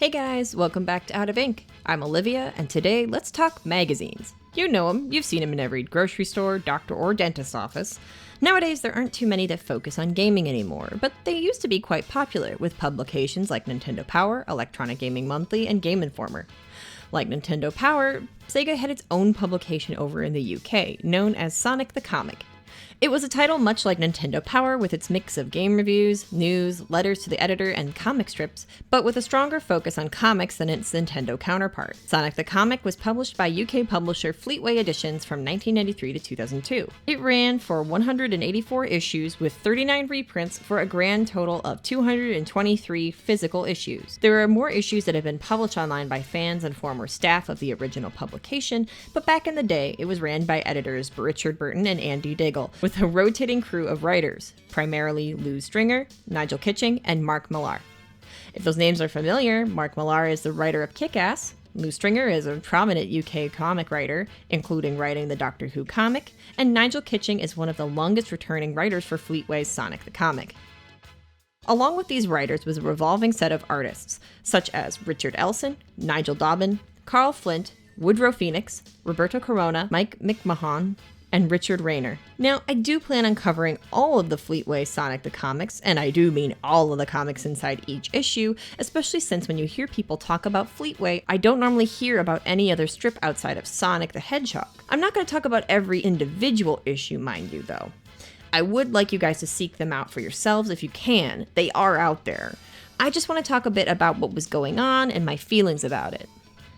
Hey guys, welcome back to Out of Ink. I'm Olivia, and today let's talk magazines. You know them, you've seen them in every grocery store, doctor, or dentist's office. Nowadays, there aren't too many that focus on gaming anymore, but they used to be quite popular with publications like Nintendo Power, Electronic Gaming Monthly, and Game Informer. Like Nintendo Power, Sega had its own publication over in the UK, known as Sonic the Comic. It was a title much like Nintendo Power with its mix of game reviews, news, letters to the editor, and comic strips, but with a stronger focus on comics than its Nintendo counterpart. Sonic the Comic was published by UK publisher Fleetway Editions from 1993 to 2002. It ran for 184 issues with 39 reprints for a grand total of 223 physical issues. There are more issues that have been published online by fans and former staff of the original publication, but back in the day, it was ran by editors Richard Burton and Andy Diggle, with a rotating crew of writers, primarily Lou Stringer, Nigel Kitching, and Mark Millar. If those names are familiar, Mark Millar is the writer of Kick-Ass, Lou Stringer is a prominent UK comic writer, including writing the Doctor Who comic, and Nigel Kitching is one of the longest returning writers for Fleetway's Sonic the Comic. Along with these writers was a revolving set of artists, such as Richard Elson, Nigel Dobbin, Carl Flint, Woodrow Phoenix, Roberto Corona, Mike McMahon, and Richard Rayner. Now, I do plan on covering all of the Fleetway Sonic the Comics, and I do mean all of the comics inside each issue, especially since when you hear people talk about Fleetway, I don't normally hear about any other strip outside of Sonic the Hedgehog. I'm not going to talk about every individual issue, mind you, though. I would like you guys to seek them out for yourselves if you can. They are out there. I just want to talk a bit about what was going on and my feelings about it.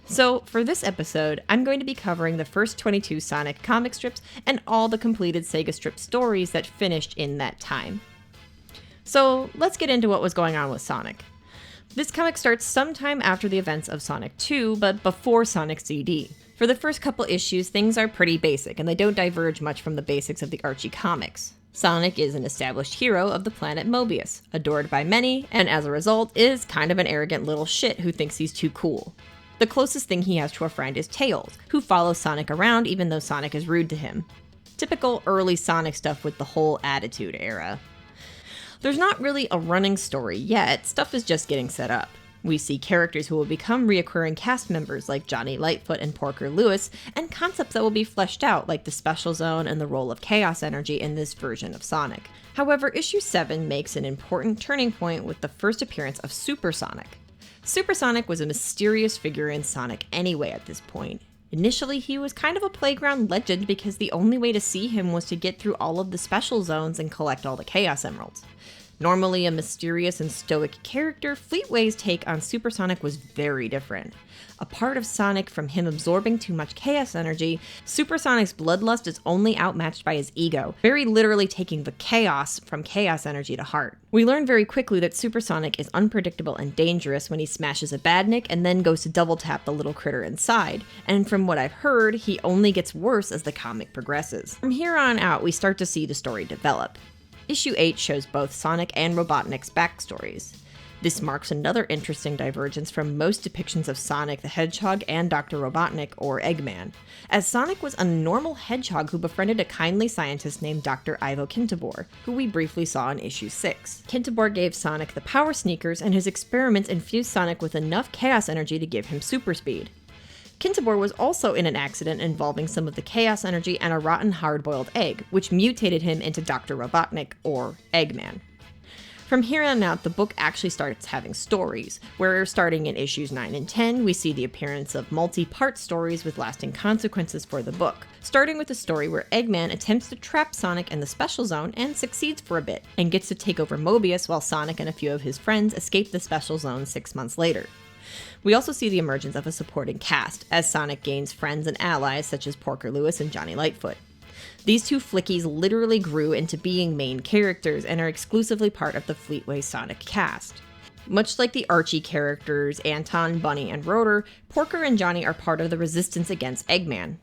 So, for this episode, I'm going to be covering the first 22 Sonic comic strips and all the completed Sega strip stories that finished in that time. So, let's get into what was going on with Sonic. This comic starts sometime after the events of Sonic 2, but before Sonic CD. For the first couple issues, things are pretty basic, and they don't diverge much from the basics of the Archie comics. Sonic is an established hero of the planet Mobius, adored by many, and as a result, is kind of an arrogant little shit who thinks he's too cool. The closest thing he has to a friend is Tails, who follows Sonic around even though Sonic is rude to him. Typical early Sonic stuff with the whole Attitude Era. There's not really a running story yet, stuff is just getting set up. We see characters who will become reoccurring cast members like Johnny Lightfoot and Porker Lewis, and concepts that will be fleshed out like the Special Zone and the role of Chaos Energy in this version of Sonic. However, issue 7 makes an important turning point with the first appearance of Super Sonic. Super Sonic was a mysterious figure in Sonic anyway at this point. Initially, he was kind of a playground legend because the only way to see him was to get through all of the special zones and collect all the Chaos Emeralds. Normally a mysterious and stoic character, Fleetway's take on Super Sonic was very different. A part of Sonic from him absorbing too much chaos energy, Super Sonic's bloodlust is only outmatched by his ego, very literally taking the chaos from chaos energy to heart. We learn very quickly that Super Sonic is unpredictable and dangerous when he smashes a badnik and then goes to double tap the little critter inside, and from what I've heard, he only gets worse as the comic progresses. From here on out, we start to see the story develop. Issue 8 shows both Sonic and Robotnik's backstories. This marks another interesting divergence from most depictions of Sonic the Hedgehog and Dr. Robotnik, or Eggman, as Sonic was a normal hedgehog who befriended a kindly scientist named Dr. Ivo Kintobor, who we briefly saw in issue 6. Kintobor gave Sonic the power sneakers, and his experiments infused Sonic with enough chaos energy to give him super speed. Kintobor was also in an accident involving some of the chaos energy and a rotten hard-boiled egg, which mutated him into Dr. Robotnik, or Eggman. From here on out, the book actually starts having stories, where starting in issues 9 and 10, we see the appearance of multi-part stories with lasting consequences for the book, starting with a story where Eggman attempts to trap Sonic in the Special Zone and succeeds for a bit, and gets to take over Mobius while Sonic and a few of his friends escape the Special Zone 6 months later. We also see the emergence of a supporting cast, as Sonic gains friends and allies such as Porker Lewis and Johnny Lightfoot. These two flickies literally grew into being main characters and are exclusively part of the Fleetway Sonic cast. Much like the Archie characters Anton, Bunny, and Rotor, Porker and Johnny are part of the resistance against Eggman.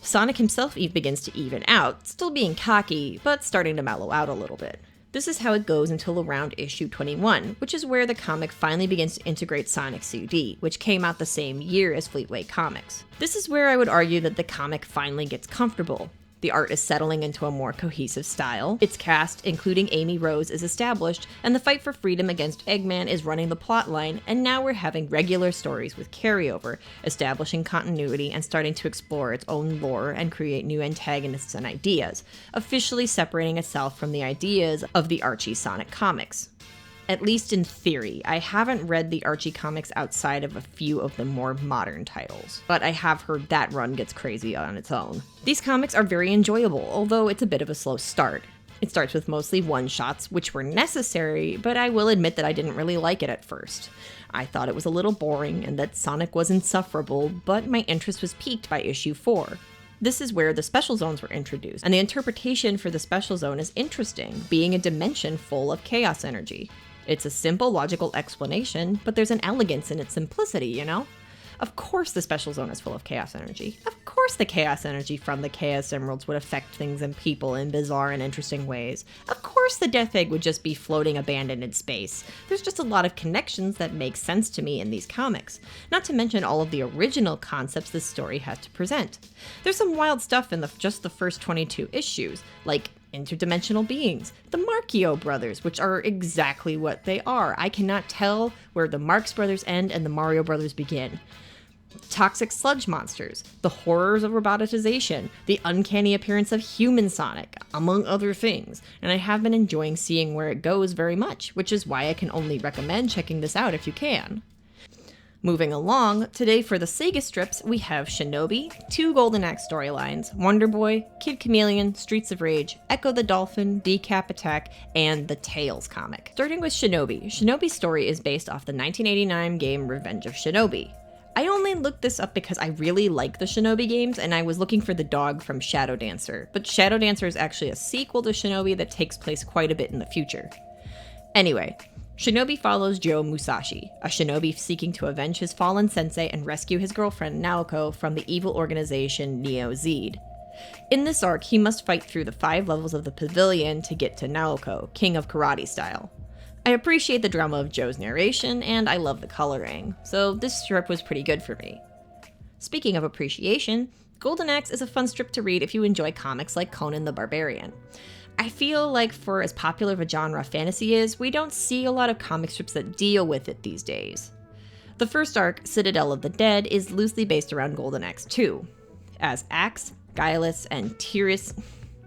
Sonic himself begins to even out, still being cocky, but starting to mellow out a little bit. This is how it goes until around issue 21, which is where the comic finally begins to integrate Sonic CD, which came out the same year as Fleetway Comics. This is where I would argue that the comic finally gets comfortable. The art is settling into a more cohesive style. Its cast, including Amy Rose, is established, and the fight for freedom against Eggman is running the plotline, and now we're having regular stories with carryover, establishing continuity and starting to explore its own lore and create new antagonists and ideas, officially separating itself from the ideas of the Archie Sonic comics. At least in theory. I haven't read the Archie comics outside of a few of the more modern titles, but I have heard that run gets crazy on its own. These comics are very enjoyable, although it's a bit of a slow start. It starts with mostly one-shots, which were necessary, but I will admit that I didn't really like it at first. I thought it was a little boring and that Sonic was insufferable, but my interest was piqued by issue 4. This is where the special zones were introduced, and the interpretation for the special zone is interesting, being a dimension full of chaos energy. It's a simple, logical explanation, but there's an elegance in its simplicity, you know? Of course the special zone is full of chaos energy. Of course the chaos energy from the Chaos Emeralds would affect things and people in bizarre and interesting ways. Of course the Death Egg would just be floating abandoned in space. There's just a lot of connections that make sense to me in these comics, not to mention all of the original concepts this story has to present. There's some wild stuff in just the first 22 issues, like interdimensional beings, the Marchio brothers, which are exactly what they are. I cannot tell where the Marx brothers end and the Mario brothers begin. Toxic sludge monsters, the horrors of robotization, the uncanny appearance of human Sonic, among other things, and I have been enjoying seeing where it goes very much, which is why I can only recommend checking this out if you can. Moving along, today for the Sega strips, we have Shinobi, 2 Golden Axe storylines, Wonder Boy, Kid Chameleon, Streets of Rage, Ecco the Dolphin, DeCap Attack, and the Tails comic. Starting with Shinobi. Shinobi's story is based off the 1989 game Revenge of Shinobi. I only looked this up because I really like the Shinobi games, and I was looking for the dog from Shadow Dancer, but Shadow Dancer is actually a sequel to Shinobi that takes place quite a bit in the future. Anyway, Shinobi follows Joe Musashi, a shinobi seeking to avenge his fallen sensei and rescue his girlfriend Naoko from the evil organization Neo-Zed. In this arc, he must fight through the 5 levels of the Pavilion to get to Naoko, King of Karate style. I appreciate the drama of Joe's narration, and I love the coloring, so this strip was pretty good for me. Speaking of appreciation, Golden Axe is a fun strip to read if you enjoy comics like Conan the Barbarian. I feel like for as popular of a genre fantasy is, we don't see a lot of comic strips that deal with it these days. The first arc, Citadel of the Dead, is loosely based around Golden Axe 2. As Axe, Guileless, and Tyrus,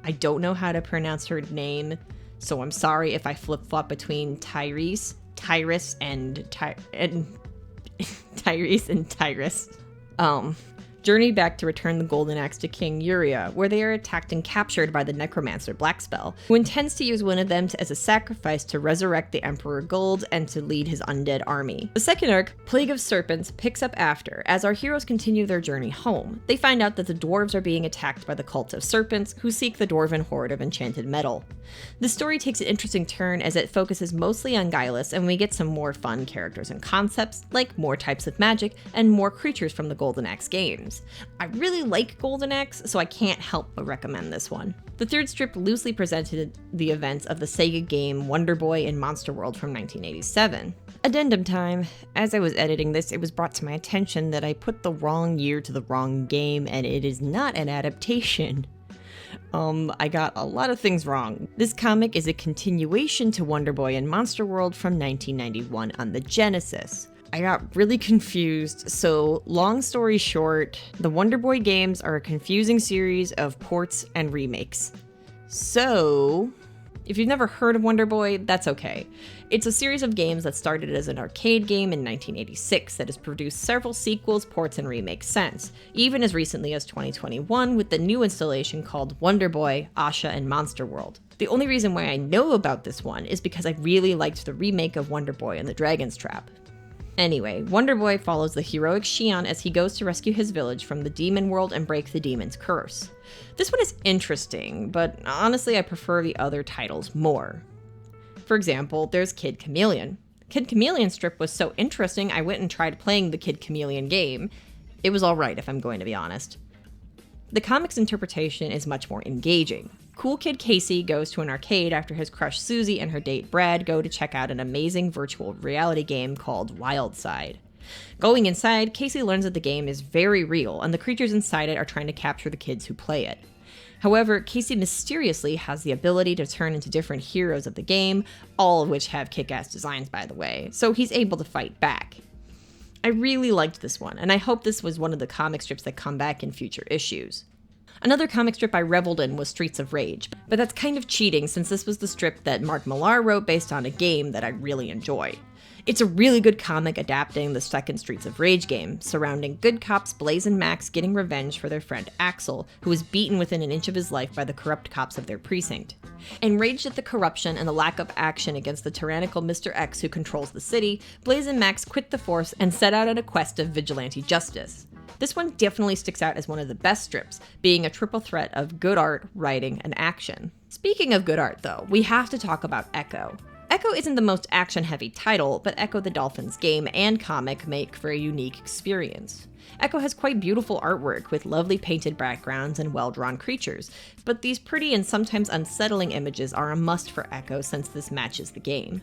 I don't know how to pronounce her name, so I'm sorry if I flip-flop between Tyrese, and Tyrese and Tyrus. Journey back to return the Golden Axe to King Uriah, where they are attacked and captured by the necromancer Blackspell, who intends to use one of them as a sacrifice to resurrect the Emperor Gold and to lead his undead army. The second arc, Plague of Serpents, picks up after, as our heroes continue their journey home. They find out that the dwarves are being attacked by the cult of serpents, who seek the dwarven hoard of enchanted metal. The story takes an interesting turn as it focuses mostly on Guileless, and we get some more fun characters and concepts, like more types of magic and more creatures from the Golden Axe games. I really like Golden Axe, so I can't help but recommend this one. The third strip loosely presented the events of the Sega game Wonder Boy in Monster World from 1987. Addendum time. As I was editing this, it was brought to my attention that I put the wrong year to the wrong game, and it is not an adaptation. I got a lot of things wrong. This comic is a continuation to Wonder Boy in Monster World from 1991 on the Genesis. I got really confused, so long story short, the Wonder Boy games are a confusing series of ports and remakes. So, if you've never heard of Wonder Boy, that's okay. It's a series of games that started as an arcade game in 1986 that has produced several sequels, ports, and remakes since, even as recently as 2021 with the new installation called Wonder Boy, Asha, and Monster World. The only reason why I know about this one is because I really liked the remake of Wonder Boy and the Dragon's Trap. Anyway, Wonder Boy follows the heroic Xion as he goes to rescue his village from the demon world and break the demon's curse. This one is interesting, but honestly I prefer the other titles more. For example, there's Kid Chameleon. Kid Chameleon strip was so interesting I went and tried playing the Kid Chameleon game. It was alright if I'm going to be honest. The comic's interpretation is much more engaging. Cool Kid Casey goes to an arcade after his crush Susie and her date Brad go to check out an amazing virtual reality game called Wildside. Going inside, Casey learns that the game is very real and the creatures inside it are trying to capture the kids who play it. However, Casey mysteriously has the ability to turn into different heroes of the game, all of which have kick-ass designs by the way, so he's able to fight back. I really liked this one, and I hope this was one of the comic strips that come back in future issues. Another comic strip I reveled in was Streets of Rage, but that's kind of cheating since this was the strip that Mark Millar wrote based on a game that I really enjoy. It's a really good comic adapting the second Streets of Rage game, surrounding good cops Blaze and Max getting revenge for their friend Axel, who was beaten within an inch of his life by the corrupt cops of their precinct. Enraged at the corruption and the lack of action against the tyrannical Mr. X who controls the city, Blaze and Max quit the force and set out on a quest of vigilante justice. This one definitely sticks out as one of the best strips, being a triple threat of good art, writing, and action. Speaking of good art though, we have to talk about Ecco. Ecco isn't the most action-heavy title, but Ecco the Dolphin's game and comic make for a unique experience. Ecco has quite beautiful artwork with lovely painted backgrounds and well-drawn creatures, but these pretty and sometimes unsettling images are a must for Ecco since this matches the game.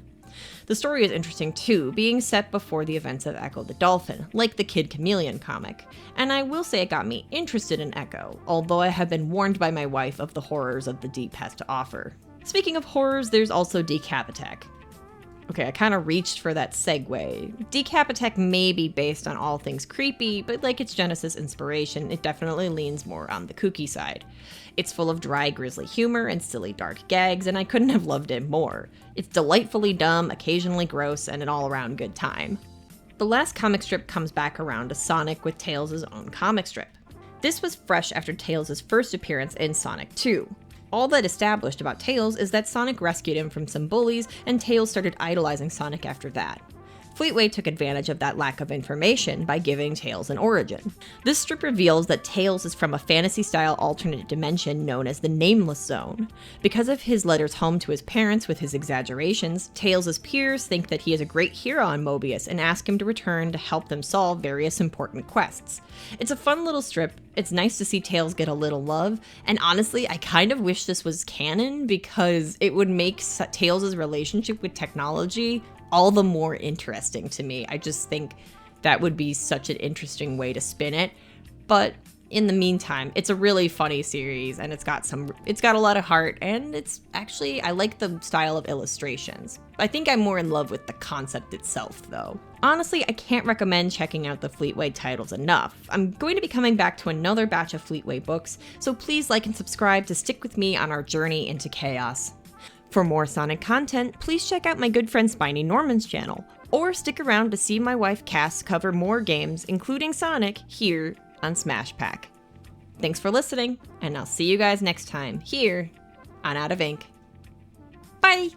The story is interesting too, being set before the events of Ecco the Dolphin, like the Kid Chameleon comic, and I will say it got me interested in Ecco, although I have been warned by my wife of the horrors of the deep has to offer. Speaking of horrors, there's also DeCap Attack. Okay, I kind of reached for that segue. DeCap Attack may be based on all things creepy, but like its Genesis inspiration, it definitely leans more on the kooky side. It's full of dry, grisly humor and silly, dark gags, and I couldn't have loved it more. It's delightfully dumb, occasionally gross, and an all-around good time. The last comic strip comes back around to Sonic with Tails' own comic strip. This was fresh after Tails' first appearance in Sonic 2. All that established about Tails is that Sonic rescued him from some bullies, and Tails started idolizing Sonic after that. Fleetway took advantage of that lack of information by giving Tails an origin. This strip reveals that Tails is from a fantasy-style alternate dimension known as the Nameless Zone. Because of his letters home to his parents with his exaggerations, Tails' peers think that he is a great hero on Mobius and ask him to return to help them solve various important quests. It's a fun little strip, it's nice to see Tails get a little love, and honestly, I kind of wish this was canon because it would make Tails' relationship with technology all the more interesting to me. I just think that would be such an interesting way to spin it. But in the meantime, it's a really funny series and it's got a lot of heart, and I like the style of illustrations. I think I'm more in love with the concept itself though. Honestly, I can't recommend checking out the Fleetway titles enough. I'm going to be coming back to another batch of Fleetway books, so please like and subscribe to stick with me on our journey into chaos. For more Sonic content, please check out my good friend Spiny Norman's channel, or stick around to see my wife Cass cover more games, including Sonic, here on Smash Pack. Thanks for listening, and I'll see you guys next time, here on Out of Ink. Bye!